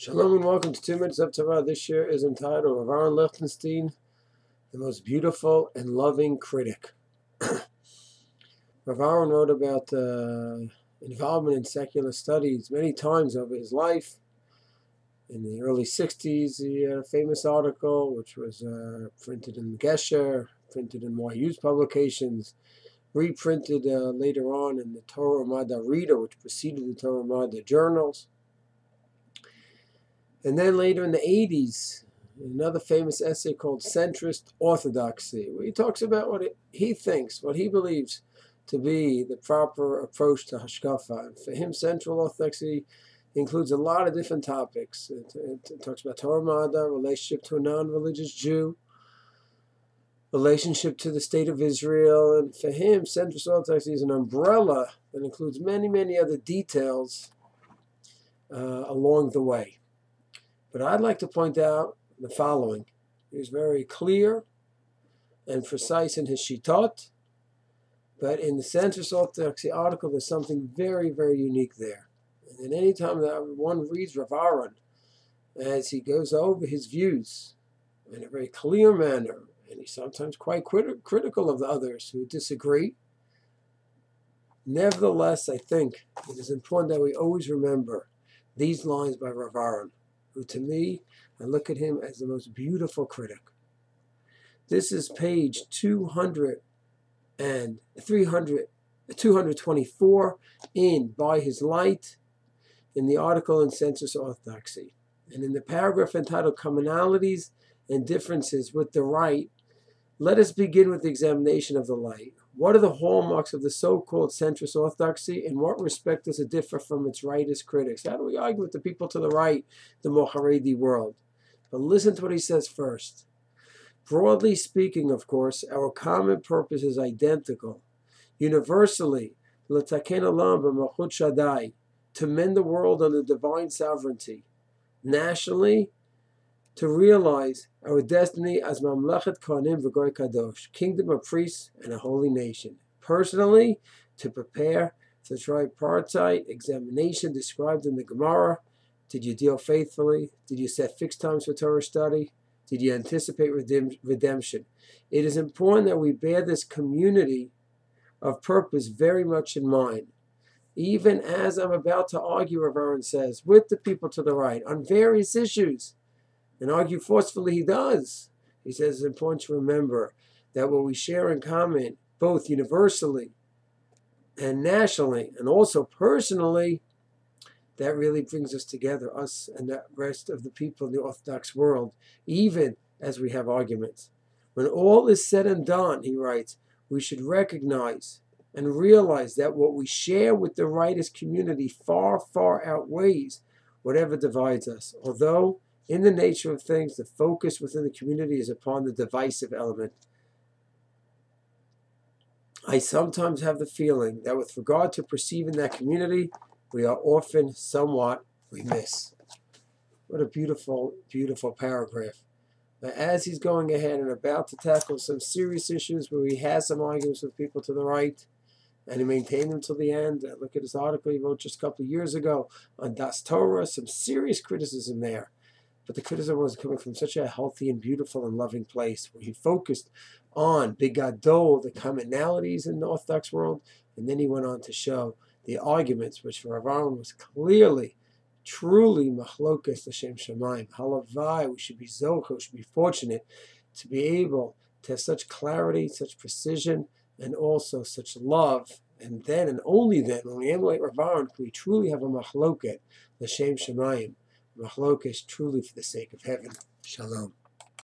Shalom and welcome to 2 Minutes of Torah. This year is entitled Rav Aharon Lichtenstein, the most beautiful and loving critic. Rav Aharon wrote about involvement in secular studies many times over his life. In the early 60s, he had a famous article which was printed in Gesher, printed in Myers-Rav publications, reprinted later on in the Torah Mada Reader, which preceded the Torah Mada journals. And then later in the 80s, another famous essay called Centrist Orthodoxy, where he talks about what he thinks, what he believes to be the proper approach to Hashkafa. And for him, Central Orthodoxy includes a lot of different topics. It talks about Torah Mada, relationship to a non-religious Jew, relationship to the state of Israel. And for him, Centrist Orthodoxy is an umbrella that includes many, many other details along the way. But I'd like to point out the following. He was very clear and precise in his shitot, but in the Centrist Orthodoxy article, there's something very, very unique there. And any time that one reads Rav Aharon, as he goes over his views in a very clear manner, and he's sometimes quite critical of the others who disagree, nevertheless, I think it is important that we always remember these lines by Rav Aharon, who to me, I look at him as the most beautiful critic. This is page 224 in By His Light in the article in Centrist Orthodoxy. And in the paragraph entitled Commonalities and Differences with the Right, let us begin with the examination of the light. What are the hallmarks of the so-called Centrist Orthodoxy? In what respect does it differ from its rightist critics? How do we argue with the people to the right, the more Haredi world? But listen to what he says first. Broadly speaking, of course, our common purpose is identical. Universally, l'taken olam b'malchut Shaddai, to mend the world under divine sovereignty. Nationally, to realize our destiny as Mamlechet Kohanim v'Goy Kadosh, kingdom of priests and a holy nation. Personally, to prepare for the tripartite examination described in the Gemara. Did you deal faithfully? Did you set fixed times for Torah study? Did you anticipate redemption? It is important that we bear this community of purpose very much in mind. Even as I'm about to argue, Rav Aharon says, with the people to the right on various issues, and argue forcefully he does. He says it's important to remember that what we share in common, both universally and nationally, and also personally, that really brings us together, us and the rest of the people in the Orthodox world, even as we have arguments. When all is said and done, he writes, we should recognize and realize that what we share with the rightist community far, far outweighs whatever divides us. Although, in the nature of things, the focus within the community is upon the divisive element. I sometimes have the feeling that with regard to perceiving that community, we are often somewhat remiss. What a beautiful, beautiful paragraph. But as he's going ahead and about to tackle some serious issues where he has some arguments with people to the right, and he maintained them till the end. Look at his article he wrote just a couple of years ago on Das Torah, some serious criticism there. But the criticism was coming from such a healthy and beautiful and loving place where he focused on Bigadol, the commonalities in the Orthodox world, and then he went on to show the arguments, which for Rav Aharon was clearly, truly machlokas l'shem shamayim. Halavai, we should be zocha, we should be fortunate to be able to have such clarity, such precision, and also such love. And then, and only then, when we emulate Rav Aharon, can we truly have a machloket l'shem shamayim. Machlok is truly for the sake of heaven. Shalom.